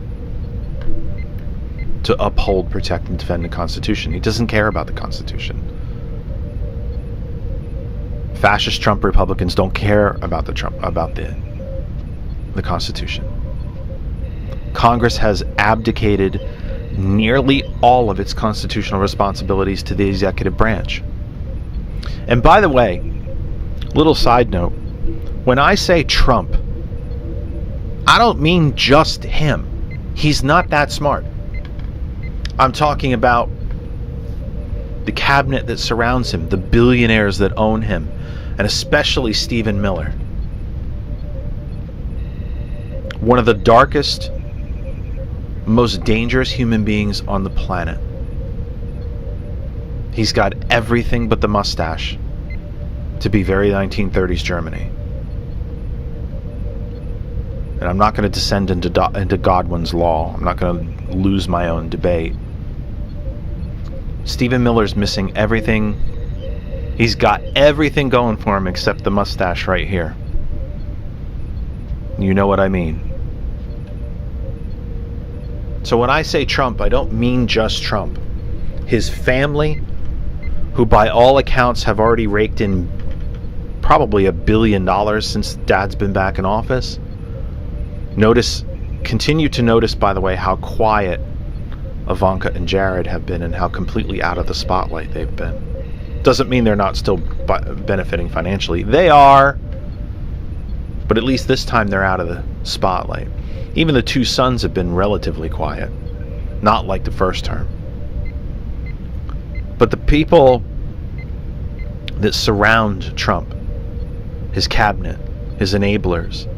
To uphold, protect, and defend the Constitution. He doesn't care about the Constitution. Fascist Trump Republicans don't care about the Constitution. Congress has abdicated nearly all of its constitutional responsibilities to the executive branch. And by the way, little side note, when I say Trump, I don't mean just him. He's not that smart. I'm talking about the cabinet that surrounds him, the billionaires that own him, and especially Stephen Miller. One of the darkest, most dangerous human beings on the planet. He's got everything but the mustache to be very 1930s Germany. And I'm not going to descend into Godwin's law. I'm not going to lose my own debate. Stephen Miller's missing everything. He's got everything going for him except the mustache right here. You know what I mean. So when I say Trump, I don't mean just Trump. His family, who by all accounts have already raked in probably $1 billion since Dad's been back in office. Continue to notice, by the way, how quiet Ivanka and Jared have been and how completely out of the spotlight they've been. Doesn't mean they're not still benefiting financially. They are, but at least this time they're out of the spotlight. Even the two sons have been relatively quiet, not like the first term. But the people that surround Trump, his cabinet, his enablers,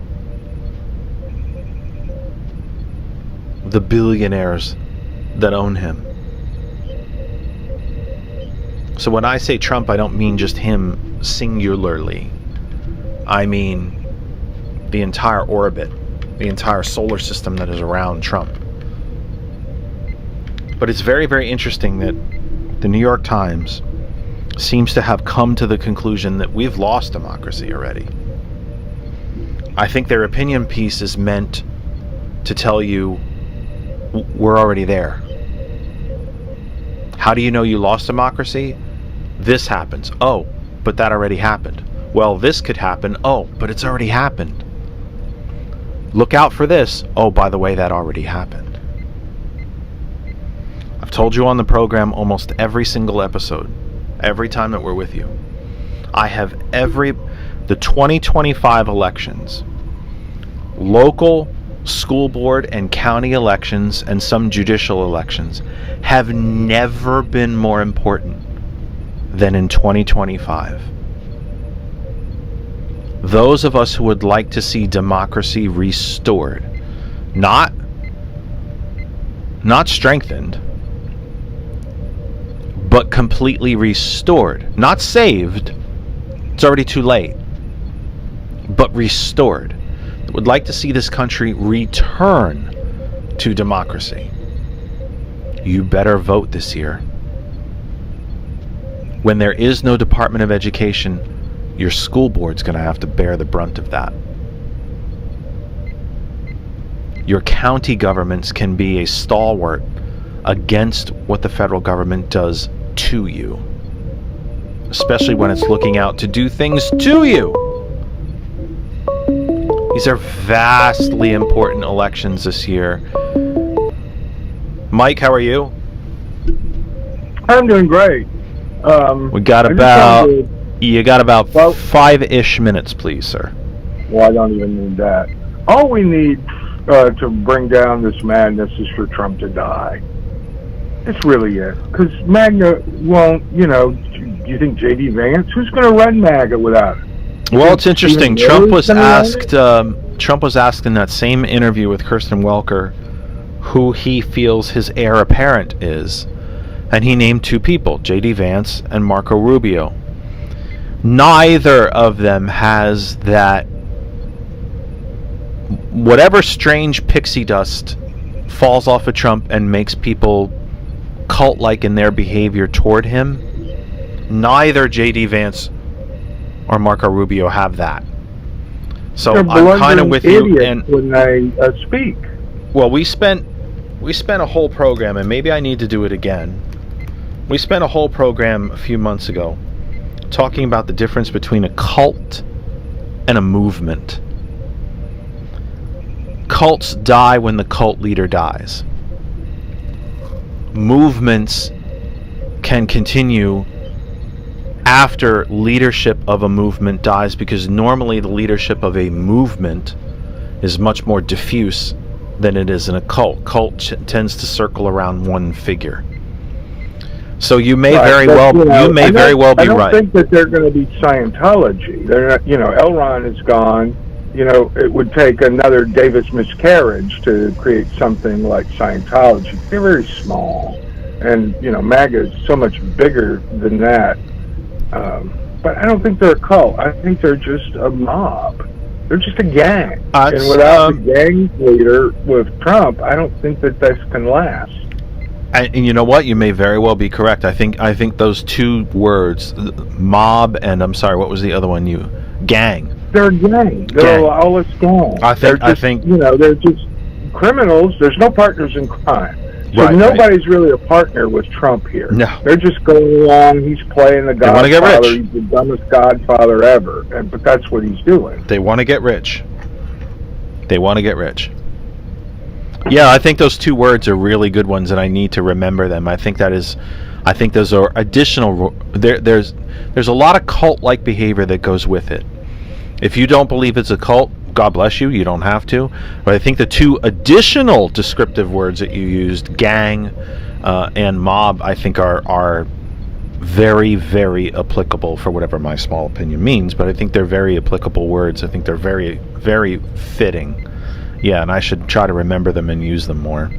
the billionaires that own him. So when I say Trump, I don't mean just him singularly. I mean the entire orbit, the entire solar system that is around Trump. But it's very, very interesting that the New York Times seems to have come to the conclusion that we've lost democracy already. I think their opinion piece is meant to tell you we're already there. How do you know you lost democracy? This happens. Oh, but that already happened. Well, this could happen. Oh, but it's already happened. look out for this. Oh, by the way, that already happened. I've told you on the program almost every single episode, every time that we're with you. I have the 2025 elections, local, school board, and county elections, and some judicial elections have never been more important than in 2025. Those of us who would like to see democracy restored, not strengthened, but completely restored, not saved, it's already too late, but restored, would like to see this country return to democracy. You better vote this year. When there is no Department of Education, your school board's going to have to bear the brunt of that. Your county governments can be a stalwart against what the federal government does to you, especially when it's looking out to do things to you. These are vastly important elections this year. Mike, how are you? I'm doing great. We got you got about 5-ish minutes, please, sir. Well, I don't even need that. All we need to bring down this madness is for Trump to die. It's really it. Because MAGA won't, do you think J.D. Vance? Who's going to run MAGA without it? Well, it's interesting. Trump was asked in that same interview with Kirsten Welker who he feels his heir apparent is. And he named two people, J.D. Vance and Marco Rubio. Neither of them has that whatever strange pixie dust falls off of Trump and makes people cult-like in their behavior toward him. Neither J.D. Vance or Marco Rubio have that. So I'm kind of with you. And when they speak. Well, we spent a whole program, and maybe I need to do it again. We spent a whole program a few months ago talking about the difference between a cult and a movement. Cults die when the cult leader dies. Movements can continue after leadership of a movement dies, because normally the leadership of a movement is much more diffuse than it is in a cult. Cult tends to circle around one figure. So you may very well be right. I don't think that they're going to be Scientology. They're not, L. Ron is gone. It would take another Davis miscarriage to create something like Scientology. They're very small. And, MAGA is so much bigger than that. But I don't think they're a cult. I think they're just a mob. They're just a gang. And without the gang leader with Trump, I don't think that this can last. And you know what? You may very well be correct. I think those two words, mob and I'm sorry, what was the other one? Gang. They're a gang. They're a lawless gang. I think they're just criminals. There's no partners in crime. So nobody's really a partner with Trump here. No. They're just going along. He's playing the Godfather. They want to get rich. He's the dumbest Godfather ever. But that's what he's doing. They want to get rich. Yeah, I think those two words are really good ones, and I need to remember them. I think those are additional. There's a lot of cult-like behavior that goes with it. If you don't believe it's a cult, God bless you. You don't have to. But I think the two additional descriptive words that you used, gang and mob, I think are very, very applicable for whatever my small opinion means. But I think they're very applicable words. I think they're very, very fitting. Yeah, and I should try to remember them and use them more.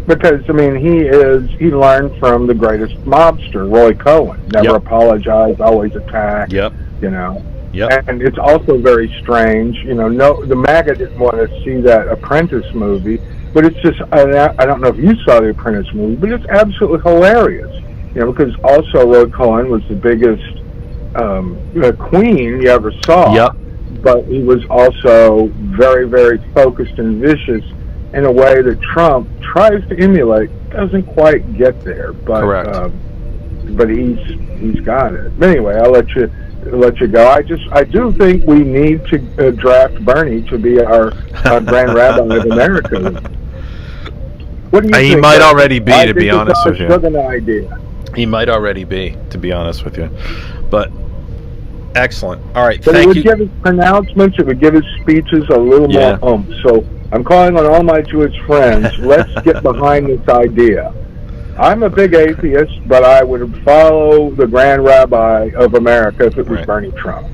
Because, he learned from the greatest mobster, Roy Cohen. Never apologize, always attack. Yep. Yep. And it's also very strange. The MAGA didn't want to see that Apprentice movie, but it's just, I don't know if you saw the Apprentice movie, but it's absolutely hilarious. Because also Roy Cohen was the biggest queen you ever saw. Yep. But he was also very, very focused and vicious in a way that Trump tries to emulate, doesn't quite get there. But, correct. but he's got it. But anyway, I'll let you go. I do think we need to draft Bernie to be our Grand Rabbi of America. What do you think? He might already be, to be honest with you. It's an idea. He might already be, to be honest with you. But excellent. All right, but thank you. It would give his pronouncements. It would give his speeches a little more oomph. So I'm calling on all my Jewish friends. Let's get behind this idea. I'm a big atheist, but I would follow the Grand Rabbi of America if it was Bernie Trump.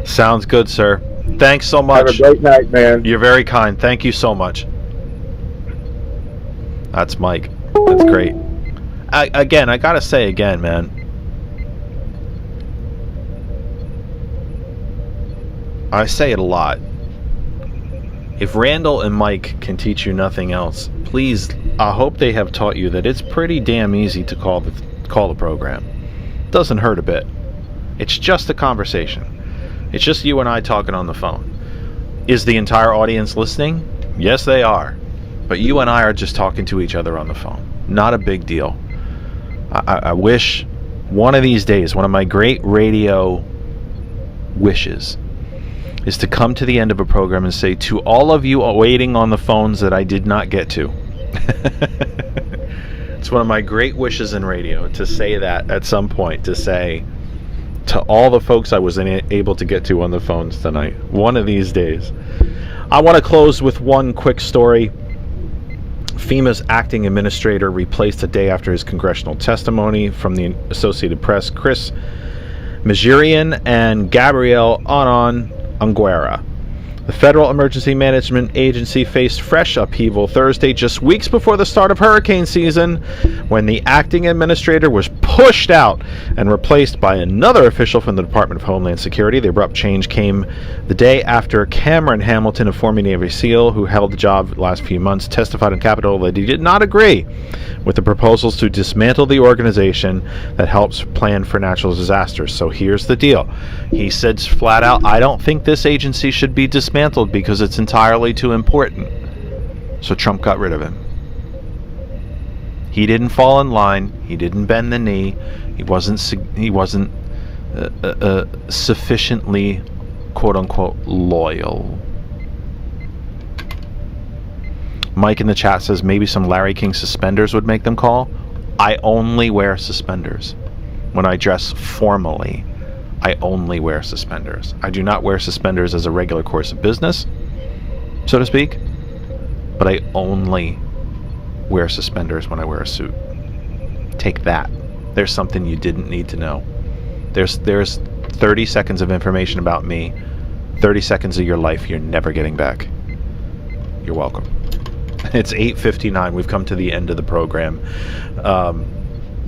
Sounds good, sir. Thanks so much. Have a great night, man. You're very kind. Thank you so much. That's Mike. That's great. I gotta say again, man. I say it a lot. If Randall and Mike can teach you nothing else, please, I hope they have taught you that it's pretty damn easy to call the program. Doesn't hurt a bit. It's just a conversation. It's just you and I talking on the phone. Is the entire audience listening? Yes, they are. But you and I are just talking to each other on the phone. Not a big deal. I wish one of these days, one of my great radio wishes is to come to the end of a program and say to all of you waiting on the phones that I did not get to. It's one of my great wishes in radio to say that at some point, to say to all the folks I wasn't able to get to on the phones tonight, one of these days. I want to close with one quick story. FEMA's acting administrator replaced a day after his congressional testimony from the Associated Press, Chris Majirian and Gabrielle Anguera. The Federal Emergency Management Agency faced fresh upheaval Thursday, just weeks before the start of hurricane season, when the acting administrator was pushed out and replaced by another official from the Department of Homeland Security. The abrupt change came the day after Cameron Hamilton, a former Navy SEAL who held the job the last few months, testified on Capitol that he did not agree with the proposals to dismantle the organization that helps plan for natural disasters. So here's the deal. He said flat out, I don't think this agency should be dismantled because it's entirely too important. So Trump got rid of him. He didn't fall in line. He didn't bend the knee. He wasn't sufficiently, quote unquote, loyal. Mike in the chat says maybe some Larry King suspenders would make them call. I only wear suspenders when I dress formally. I only wear suspenders. I do not wear suspenders as a regular course of business, so to speak, but I only wear suspenders when I wear a suit. Take that. There's something you didn't need to know. There's 30 seconds of information about me, 30 seconds of your life you're never getting back. You're welcome. It's 8:59. We've come to the end of the program.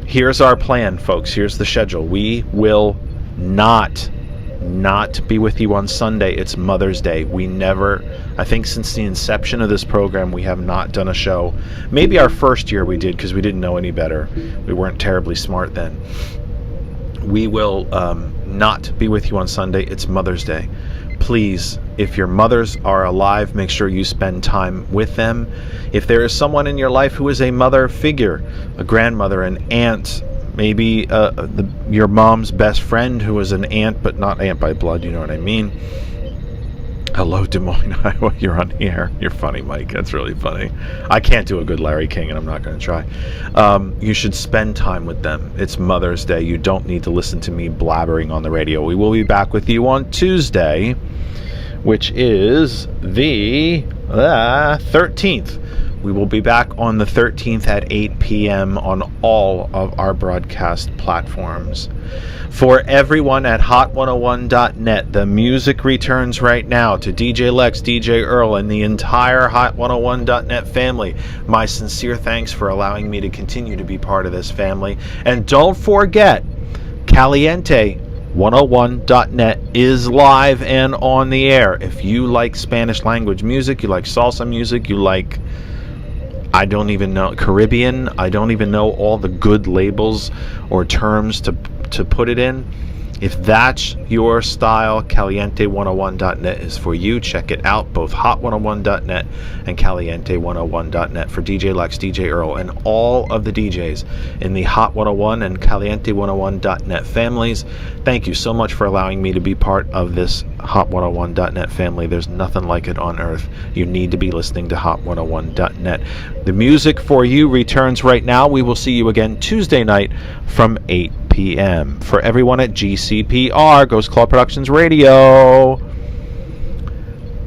Here's our plan, folks. Here's the schedule. We will not be with you on Sunday. It's Mother's Day. We never, I think since the inception of this program, we have not done a show. Maybe our first year we did because we didn't know any better. We weren't terribly smart then. We will not be with you on Sunday. It's Mother's Day. Please, if your mothers are alive, make sure you spend time with them. If there is someone in your life who is a mother figure, a grandmother, an aunt, maybe your mom's best friend who is an aunt, but not aunt by blood, you know what I mean. Hello, Des Moines, Iowa. You're on the air. You're funny, Mike. That's really funny. I can't do a good Larry King, and I'm not going to try. You should spend time with them. It's Mother's Day. You don't need to listen to me blabbering on the radio. We will be back with you on Tuesday, which is the 13th. We will be back on the 13th at 8 p.m. on all of our broadcast platforms. For everyone at hot101.net, the music returns right now to DJ Lex, DJ Earl, and the entire hot101.net family. My sincere thanks for allowing me to continue to be part of this family. And don't forget, Caliente101.net is live and on the air. If you like Spanish language music, you like salsa music, you like, I don't even know, Caribbean, I don't even know all the good labels or terms to put it in. If that's your style, Caliente101.net is for you. Check it out, both Hot101.net and Caliente101.net for DJ Lex, DJ Earl, and all of the DJs in the Hot 101 and Caliente101.net families. Thank you so much for allowing me to be part of this Hot101.net family. There's nothing like it on earth. You need to be listening to Hot101.net. The music for you returns right now. We will see you again Tuesday night from 8 p.m. For everyone at GCPR, Ghost Claw Productions Radio.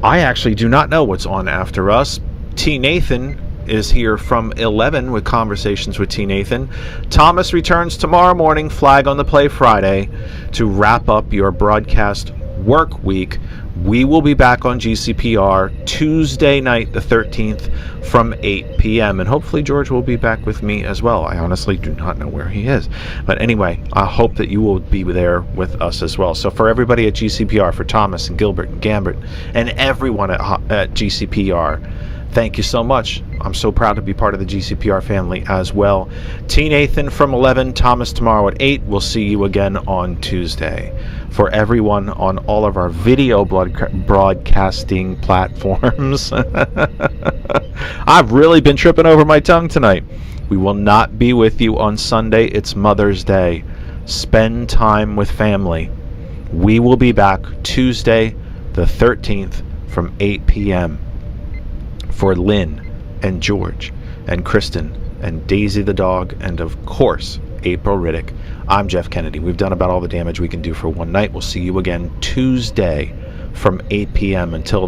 I actually do not know what's on after us. T. Nathan is here from 11 with Conversations with T. Nathan. Thomas returns tomorrow morning, Flag on the Play Friday, to wrap up your broadcast work week. We will be back on GCPR Tuesday night, the 13th, from 8 p.m. And hopefully George will be back with me as well. I honestly do not know where he is. But anyway, I hope that you will be there with us as well. So for everybody at GCPR, for Thomas and Gilbert and Gambert, and everyone at GCPR, thank you so much. I'm so proud to be part of the GCPR family as well. T. Nathan from 11, Thomas tomorrow at 8. We'll see you again on Tuesday. For everyone on all of our video broadcasting platforms, I've really been tripping over my tongue tonight. We will not be with you on Sunday. It's Mother's Day. Spend time with family. We will be back Tuesday, the 13th, from 8 p.m. for Lynn and George and Kristen and Daisy the dog and, of course, April Riddick. I'm Jeff Kennedy. We've done about all the damage we can do for one night. We'll see you again Tuesday from 8 p.m. Until then.